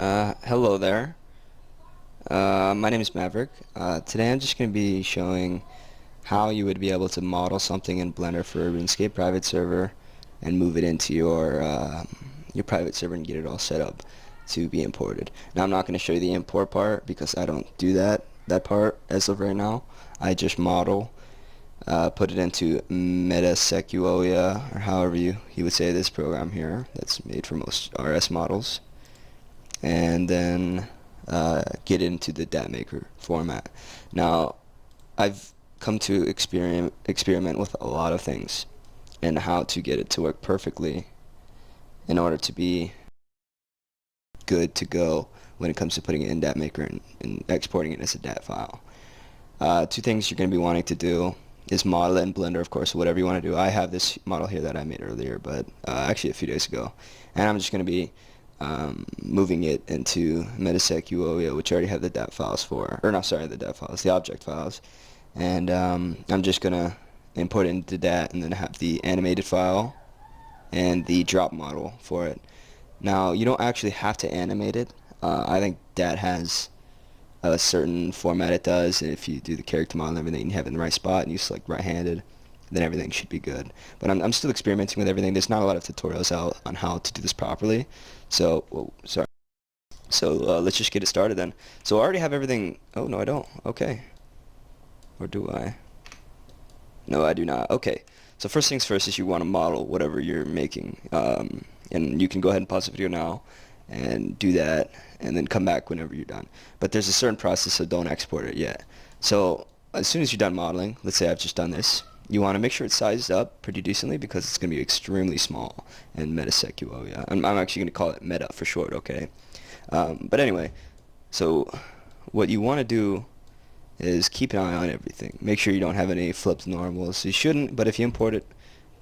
Hello there. My name is Maverick. Today I'm just going to be showing how you would be able to model something in Blender for a RuneScape private server and move it into your private server and get it all set up to be imported. Now I'm not going to show you the import part because I don't do that part as of right now. I just model, put it into Metasequoia, or however you would say this program here that's made for most RS models, and then get into the DAT maker format. Now, I've come to experiment with a lot of things and how to get it to work perfectly in order to be good to go when it comes to putting it in DAT maker and exporting it as a DAT file. Two things you're going to be wanting to do is model it in Blender, of course, whatever you want to do. I have this model here that I made earlier, but actually a few days ago, and I'm just going to be moving it into Metasequoia, which I already have the DAT files for, or not, sorry, the DAT files, the object files, and I'm just gonna import it into DAT and then have the animated file and the drop model for it. Now, you don't actually have to animate it. I think DAT has a certain format it does, and if you do the character model and everything, you have it in the right spot, and you select right-handed, then everything should be good. But I'm still experimenting with everything. There's not a lot of tutorials out on how to do this properly. So, whoa, sorry. So let's just get it started then. So I already have everything. Oh, no, I don't. Okay. Or do I? No, I do not. Okay. So first things first is you want to model whatever you're making. And you can go ahead and pause the video now and do that, and then come back whenever you're done. But there's a certain process, so don't export it yet. So as soon as you're done modeling, let's say I've just done this, you want to make sure it's sized up pretty decently because it's going to be extremely small in Metasequoia. I'm actually going to call it Meta for short, okay? But anyway, so what you want to do is keep an eye on everything. Make sure you don't have any flipped normals. You shouldn't, but if you import it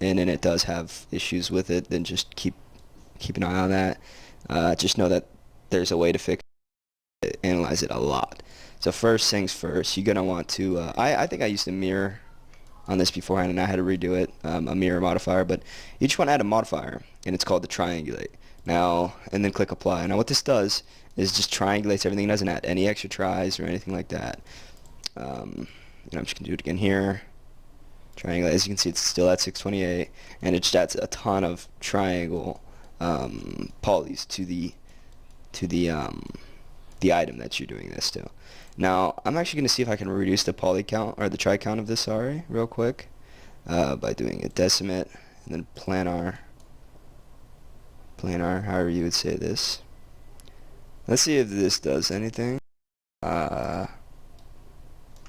and then it does have issues with it, then just keep an eye on that. Just know that there's a way to fix it, analyze it a lot. So first things first, you're going to want to, I think I used a mirror on this beforehand and I had to redo it, a mirror modifier, but you just want to add a modifier, and it's called the triangulate. Now, and then click apply. Now what this does is just triangulates everything. It doesn't add any extra tries or anything like that. And I'm just going to do it again here. Triangle, as you can see, it's still at 628, and it just adds a ton of triangle polys to the item that you're doing this to. Now, I'm actually going to see if I can reduce the poly count, or the tri count of this, sorry, real quick, by doing a decimate, and then planar, however you would say this. Let's see if this does anything.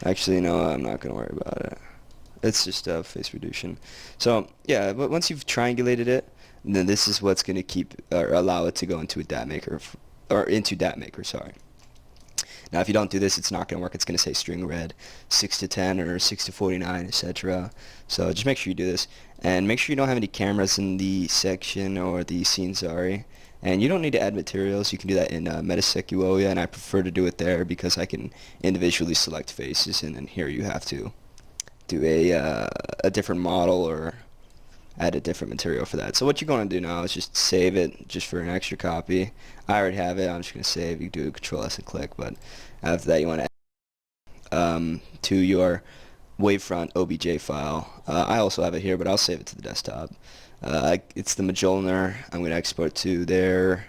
Actually, no, I'm not going to worry about it. It's just face reduction. So, yeah, but once you've triangulated it, then this is what's going to keep, or allow it to go into a DAT maker, or into DAT maker, sorry. Now, if you don't do this, it's not going to work. It's going to say string red 6 to 10 or 6 to 49, etc. So just make sure you do this. And make sure you don't have any cameras in the section or the scene, sorry. And you don't need to add materials. You can do that in Metasequoia, and I prefer to do it there because I can individually select faces, and then here you have to do a different model or add a different material for that. So what you're going to do now is just save it just for an extra copy. I already have it. I'm just going to save. You can do Control S and click, but after that you want to add to your wavefront OBJ file. I also have it here, but I'll save it to the desktop. It's the Majolner. I'm going to export to there.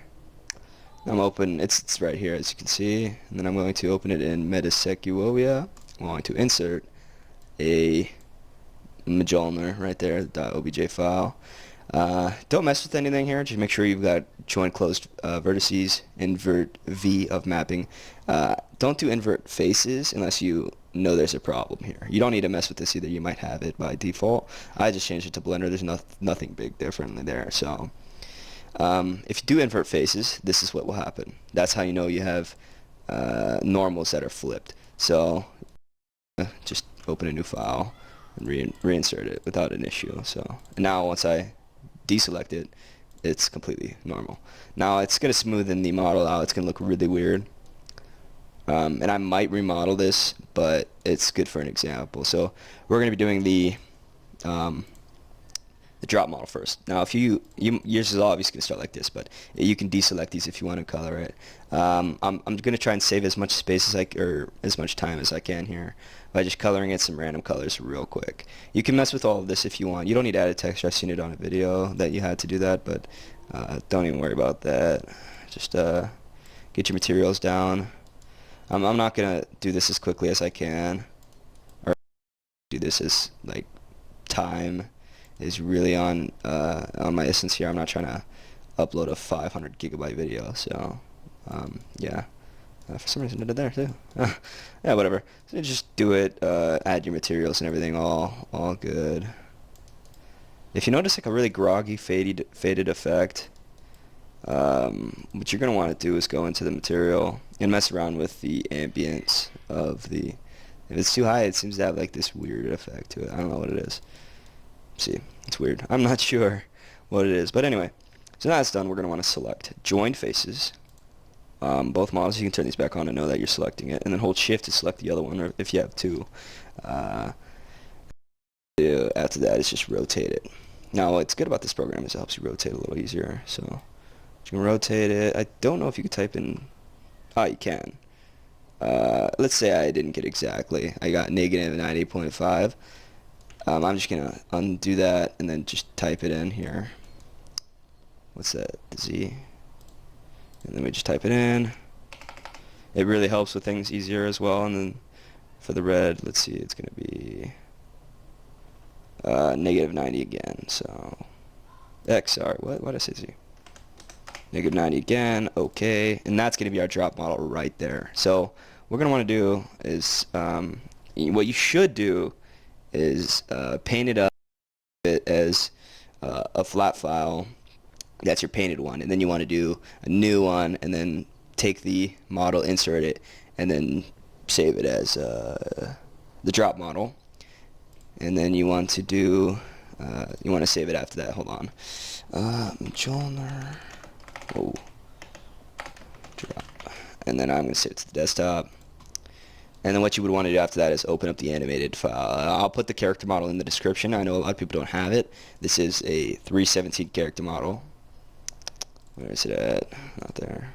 It's right here, as you can see, and then I'm going to open it in Metasequoia. I'm going to insert a Majolner right there, the .obj file. Don't mess with anything here. Just make sure you've got join closed vertices, invert V of mapping. Don't do invert faces unless you know there's a problem here. You don't need to mess with this either. You might have it by default. I just changed it to Blender. There's nothing big differently there. So if you do invert faces, this is what will happen. That's how you know you have normals that are flipped. So just open a new file and reinsert it without an issue. So and now once I deselect it, it's completely normal. Now it's going to smoothen the model out. It's going to look really weird. And I might remodel this, but it's good for an example. So we're going to be doing the drop model first. Now, if yours is obviously going to start like this, but you can deselect these if you want to color it. I'm going to try and save as much space as or as much time as I can here by just coloring it some random colors real quick. You can mess with all of this if you want. You don't need added texture. I've seen it on a video that you had to do that, but don't even worry about that. Just get your materials down. I'm not going to do this as quickly as I can, or do this as like time is really on my essence here. I'm not trying to upload a 500 gigabyte video, so yeah. For some reason I did there too. Yeah, whatever. So just do it. Add your materials and everything. All good. If you notice like a really groggy, faded effect, what you're gonna want to do is go into the material and mess around with the ambience of the. If it's too high, it seems to have like this weird effect to it. I don't know what it is. See, it's weird. I'm not sure what it is, but anyway. So now it's done. We're gonna want to select joined faces. Both models, you can turn these back on to know that you're selecting it, and then hold shift to select the other one, or if you have two. After that, it's just rotate it. Now, what's good about this program is it helps you rotate a little easier. So you can rotate it. I don't know if you could type in. Oh, you can. Let's say I didn't get exactly. I got negative 98.5. I'm just gonna undo that and then just type it in here. What's that? The Z. And then we just type it in. It really helps with things easier as well. And then for the red, let's see, it's gonna be negative 90 again. So X, sorry, what did I say Z? Negative 90 again, okay. And that's gonna be our drop model right there. So what we're gonna wanna do is, what you should do is paint it up as a flat file. That's your painted one, and then you want to do a new one, and then take the model, insert it, and then save it as the drop model. And then you want to do you want to save it after that. Hold on, Mjolnir. Whoa. Drop. And then I'm going to save it to the desktop. And then what you would want to do after that is open up the animated file. I'll put the character model in the description. I know a lot of people don't have it. This is a 317 character model. Where is it at? Not there.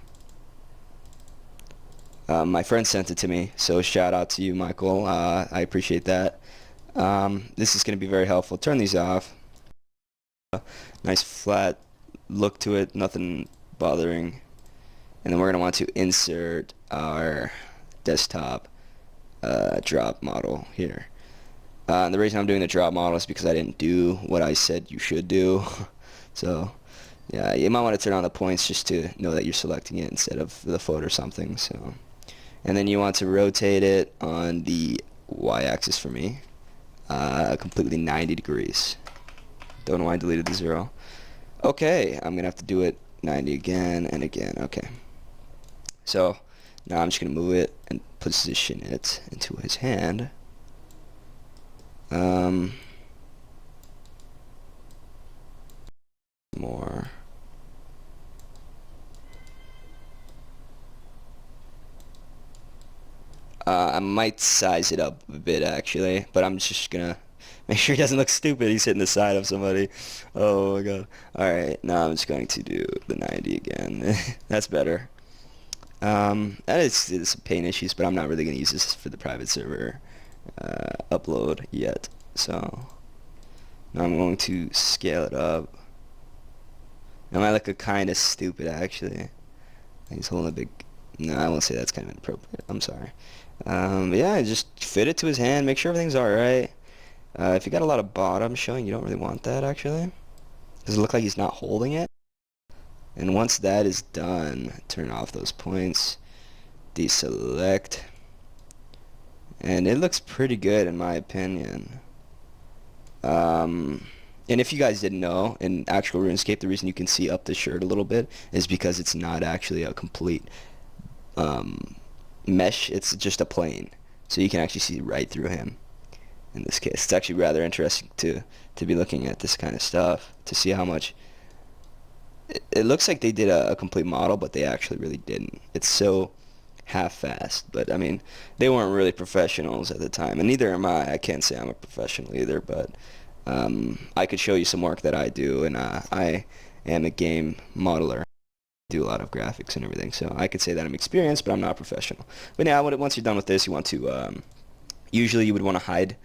My friend sent it to me, so shout out to you, Michael. I appreciate that. This is going to be very helpful. Turn these off. Nice flat look to it, nothing bothering. And then we're going to want to insert our desktop drop model here. And the reason I'm doing the drop model is because I didn't do what I said you should do. So yeah, you might want to turn on the points just to know that you're selecting it instead of the foot or something. So, and then you want to rotate it on the y-axis for me, completely 90 degrees. Don't know why I deleted the 0. Okay, I'm gonna have to do it 90 again and again. Okay. So now I'm just gonna move it and position it into his hand. More. I might size it up a bit actually, but I'm just gonna make sure he doesn't look stupid. He's hitting the side of somebody. Oh my god. Alright, now I'm just going to do the 90 again. That's better. That is some paint issues, but I'm not really gonna use this for the private server upload yet. So now I'm going to scale it up. It might look kind of stupid actually. He's holding a big. No, I won't say that's kind of inappropriate. I'm sorry. But yeah, just fit it to his hand. Make sure everything's alright. If you got a lot of bottom showing, you don't really want that actually. Does it look like he's not holding it? And once that is done, turn off those points. Deselect. And it looks pretty good in my opinion. And if you guys didn't know, in actual RuneScape, the reason you can see up the shirt a little bit is because it's not actually a complete mesh. It's just a plane, so you can actually see right through him. In this case, it's actually rather interesting to be looking at this kind of stuff to see how much. It looks like they did a complete model, but they actually really didn't. It's so half-assed, but I mean, they weren't really professionals at the time, and neither am I. I can't say I'm a professional either, but I could show you some work that I do, and I am a game modeler. Do a lot of graphics and everything, so I could say that I'm experienced, but I'm not professional. But now, once you're done with this, you want to usually you would want to hide.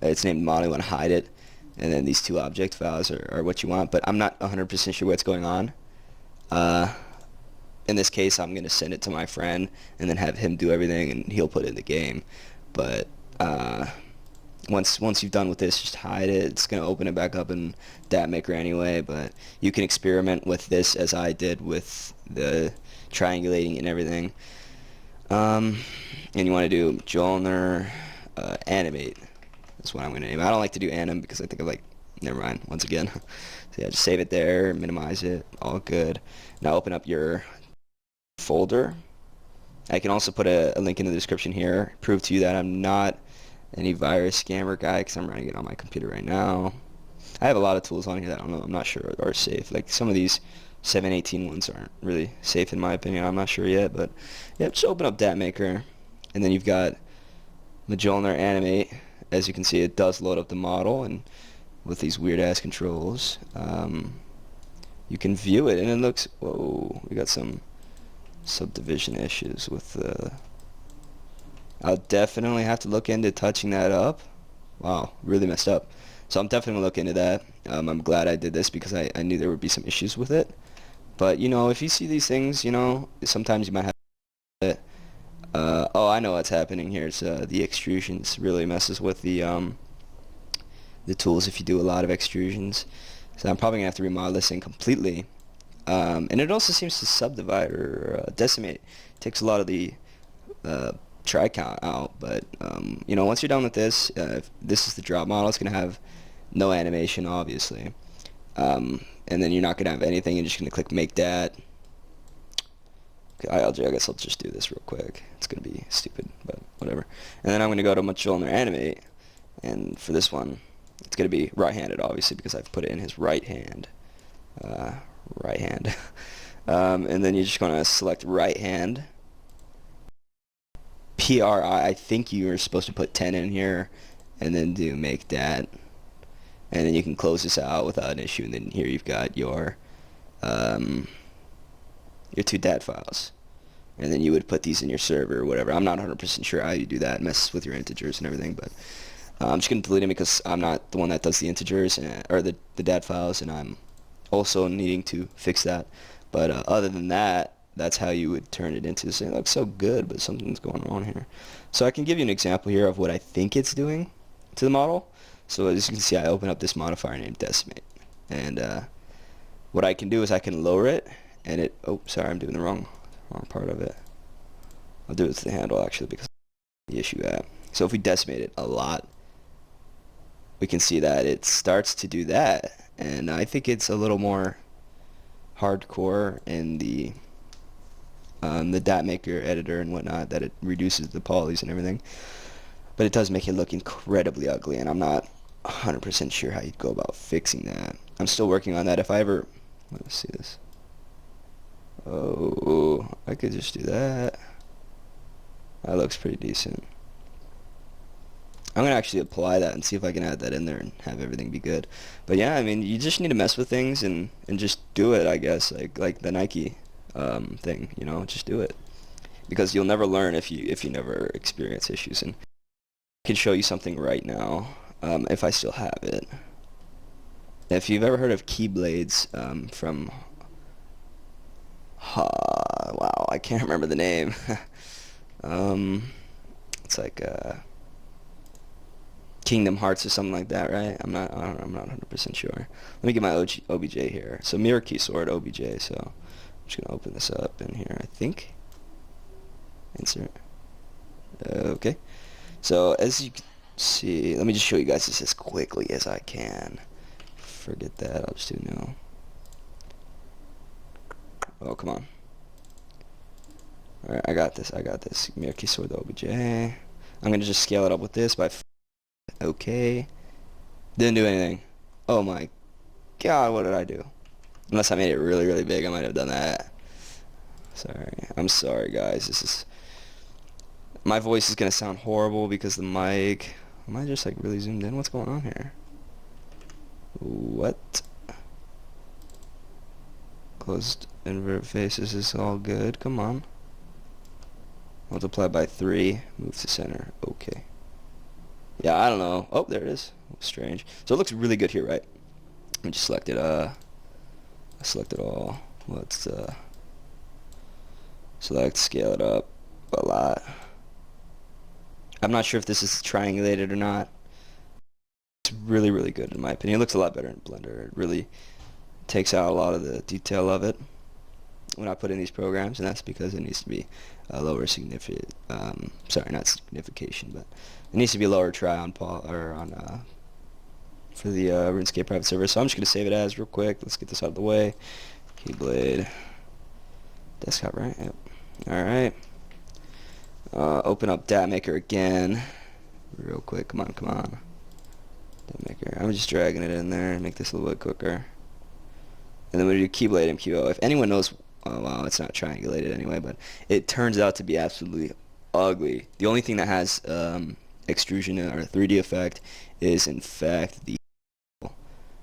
It's named model. You want to hide it, and then these two object files are what you want. But I'm not 100% sure what's going on. Uh, in this case, I'm gonna send it to my friend and then have him do everything, and he'll put it in the game. But once you've done with this, just hide it. It's gonna open it back up in Dat Maker anyway. But you can experiment with this as I did with the triangulating and everything. And you want to do Jolner animate. That's what I'm gonna name. I don't like to do anim because I think of like, never mind. Once again, so yeah, just save it there, minimize it, all good. Now open up your folder. I can also put a link in the description here. Prove to you that I'm not any virus scammer guy because I'm running it on my computer right now. I have a lot of tools on here that I'm not sure are safe. Like some of these 718 ones aren't really safe in my opinion. I'm not sure yet, but yeah, just open up Dat Maker, and then you've got Majolner Animate. As you can see, it does load up the model, and with these weird ass controls, you can view it, and it looks. Whoa, we got some subdivision issues with the. I'll definitely have to look into touching that up. Wow, really messed up. So I'm definitely looking into that. I'm glad I did this because I knew there would be some issues with it. But you know, if you see these things, you know, sometimes you might have it. Oh, I know what's happening here. It's the extrusions really messes with the tools if you do a lot of extrusions. So I'm probably gonna have to remodel this thing completely. And it also seems to subdivide or decimate. It takes a lot of the try count out, but you know, once you're done with this, if this is the drop model, it's gonna have no animation, obviously, and then you're not gonna have anything. You're just gonna click make dat. Okay, ILJ, I guess I'll just do this real quick. It's gonna be stupid, but whatever. And then I'm gonna go to Majolner Animate, and for this one, it's gonna be right-handed, obviously, because I've put it in his right hand. Right hand. And then you're just gonna select right hand. PRI, I think you are supposed to put 10 in here, and then do make dat, and then you can close this out without an issue. And then here you've got your two dat files, and then you would put these in your server or whatever. I'm not 100% sure how you do that, messes with your integers and everything, but I'm just gonna delete them because I'm not the one that does the integers or the dat files, and I'm also needing to fix that. But other than that, that's how you would turn it into. So it looks so good, but something's going wrong here. So I can give you an example here of what I think it's doing to the model. So as you can see, I open up this modifier named decimate, and what I can do is I can lower it, and it. Oh, sorry, I'm doing the wrong part of it. I'll do it to the handle actually because the issue at. So if we decimate it a lot, we can see that it starts to do that, and I think it's a little more hardcore in the Dat Maker editor and whatnot, that it reduces the polys and everything, but it does make it look incredibly ugly, and I'm not 100% sure how you'd go about fixing that. I'm still working on that. If I ever, let's see this. Oh, I could just do that. That looks pretty decent. I'm gonna actually apply that and see if I can add that in there and have everything be good. But yeah, I mean, you just need to mess with things and just do it, I guess, like the Nike thing, you know, just do it, because you'll never learn if you never experience issues. And I can show you something right now, if I still have it. If you've ever heard of Keyblades from wow, I can't remember the name. It's like Kingdom Hearts or something like that, right? I'm not 100% sure. Let me get my OBJ here. So Mirror Key Sword OBJ. So I'm just gonna open this up in here. I think. Insert. Okay. So as you can see, let me just show you guys this as quickly as I can. Forget that. I'll just do no. Oh, come on. Alright, I got this. Mirror Key Sword OBJ. I'm gonna just scale it up with this by. Okay. Didn't do anything. Oh my god, what did I do? Unless I made it really, really big, I might have done that. Sorry. I'm sorry, guys. My voice is gonna sound horrible because the mic. Am I just like really zoomed in? What's going on here? What? Closed invert faces is all good. Come on. Multiply by 3. Move to center. Okay. Yeah, I don't know. Oh, there it is. Strange. So it looks really good here, right? I just selected I selected all. Let's select, scale it up a lot. I'm not sure if this is triangulated or not. It's really, really good in my opinion. It looks a lot better in Blender. It really takes out a lot of the detail of it when I put in these programs, and that's because it needs to be a lower significant, sorry, not signification, but it needs to be a lower try on for the RuneScape private server. So I'm just gonna save it as real quick. Let's get this out of the way. Keyblade desktop, right? Yep. All right. Open up Dat Maker again, real quick. Come on, come on. Dat Maker. I'm just dragging it in there and make this a little bit quicker. And then we do Keyblade MQO. If anyone knows, oh wow, it's not triangulated anyway, but it turns out to be absolutely ugly. The only thing that has extrusion or 3D effect is in fact the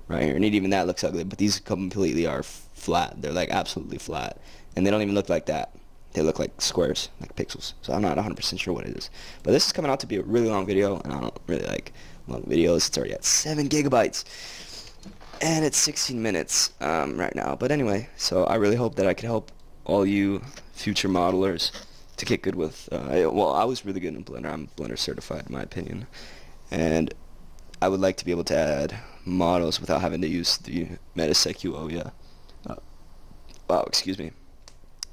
right here, and even that looks ugly. But these completely are flat. They're like absolutely flat, and they don't even look like that. They look like squares, like pixels. So I'm not 100% sure what it is. But this is coming out to be a really long video, and I don't really like long videos. It's already at 7 gigabytes. And it's 16 minutes right now. But anyway, so I really hope that I could help all you future modelers to get good with, well, I was really good in Blender. I'm Blender certified in my opinion. And I would like to be able to add models without having to use the Meta Oh yeah. Wow, excuse me.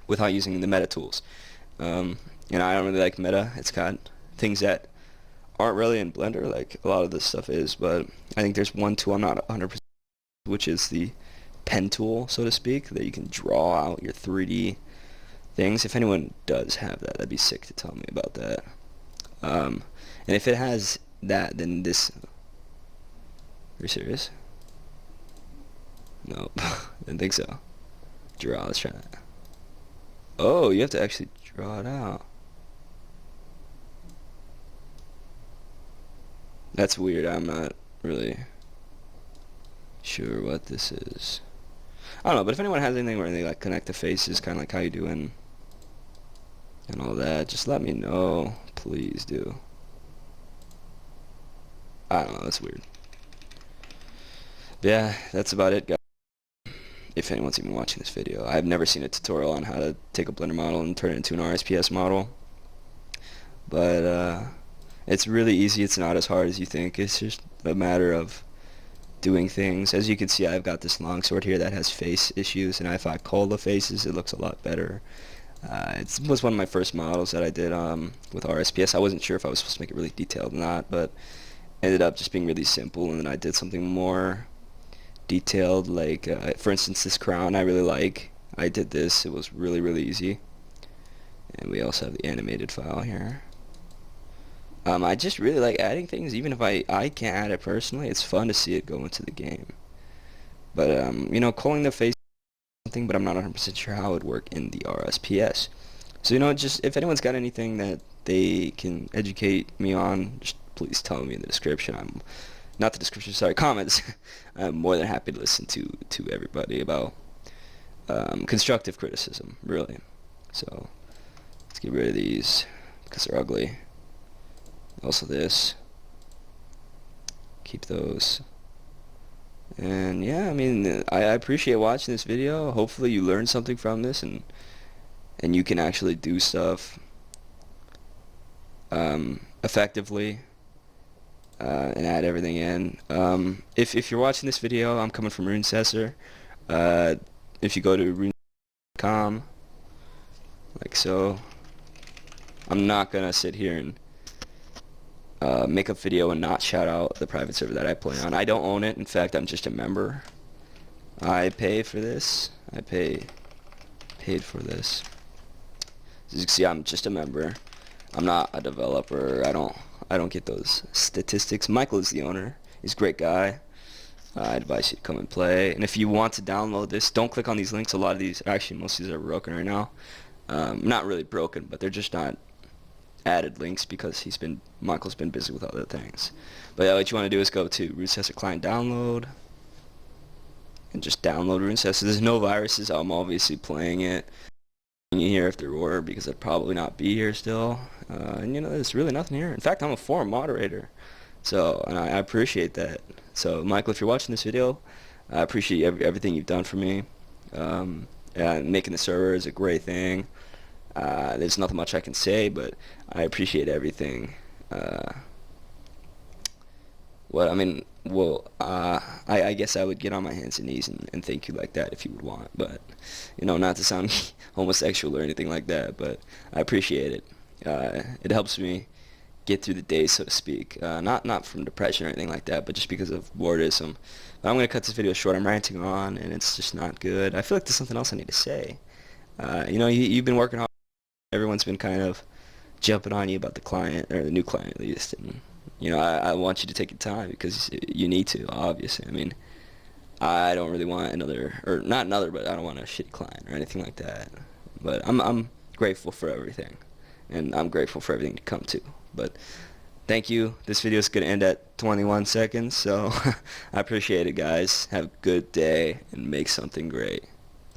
Without using the meta tools. You know, I don't really like meta. It's got things that aren't really in Blender, like a lot of this stuff is, but I think there's one tool I'm not 100%, which is the pen tool, so to speak, that you can draw out your 3D things. If anyone does have that, that'd be sick to tell me about that. And if it has that, then this... Are you serious? Nope. Didn't think so. Draw, let's try that. Oh, you have to actually draw it out. That's weird. I'm not really sure what this is. I don't know, but if anyone has anything where they like connect the faces, kind of like how you doing and all that, just let me know. Please do. I don't know, that's weird. But yeah, that's about it, guys. If anyone's even watching this video, I've never seen a tutorial on how to take a Blender model and turn it into an RSPS model. But it's really easy. It's not as hard as you think. It's just a matter of doing things. As you can see, I've got this longsword here that has face issues, and if I cull the faces, it looks a lot better. It was one of my first models that I did with RSPS. I wasn't sure if I was supposed to make it really detailed or not, but ended up just being really simple, and then I did something more detailed, like for instance this crown I really like. I did this. It was really, really easy. And we also have the animated file here. I just really like adding things, even if I can't add it personally. It's fun to see it go into the game. But you know, culling the face is something, but I'm not 100% sure how it would work in the RSPS. So you know, just if anyone's got anything that they can educate me on, just please tell me in the description. I'm not the description, sorry, comments. I'm more than happy to listen to everybody about constructive criticism, really. So let's get rid of these because they're ugly. Also this, keep those. And yeah, I mean, I appreciate watching this video. Hopefully you learned something from this, and you can actually do stuff effectively and add everything in. If you're watching this video, I'm coming from RuneCessor. If you go to rune.com, like so, I'm not gonna sit here and make a video and not shout out the private server that I play on. I don't own it. In fact, I'm just a member. I pay for this. I paid for this. As you can see, I'm just a member. I'm not a developer. I don't get those statistics. Michael is the owner. He's a great guy. I advise you to come and play. And if you want to download this, don't click on these links. A lot of these, actually most of these are broken right now. Not really broken, but they're just not added links because Michael's been busy with other things. But yeah, what you want to do is go to RuneCessor client download, and just download RuneScape. So there's no viruses. I'm obviously playing it here if there were, because I'd probably not be here still. And there's really nothing here. In fact, I'm a forum moderator, so and I appreciate that. So Michael, if you're watching this video, I appreciate everything you've done for me. And making the server is a great thing. There's nothing much I can say, but I appreciate everything. I guess I would get on my hands and knees and thank you like that if you would want, but not to sound homosexual or anything like that, but I appreciate it. It helps me get through the day, so to speak. Not from depression or anything like that, but just because of boredom. But I'm gonna cut this video short. I'm ranting on, and it's just not good. I feel like there's something else I need to say. You've been working hard. Everyone's been kind of jumping on you about the client, or the new client at least, and I want you to take your time because you need to, obviously. I mean, I don't really want another, or not another, but I don't want a shitty client or anything like that. But I'm grateful for everything, and I'm grateful for everything to come to. But thank you. This video is going to end at 21 seconds, so I appreciate it, guys. Have a good day and make something great.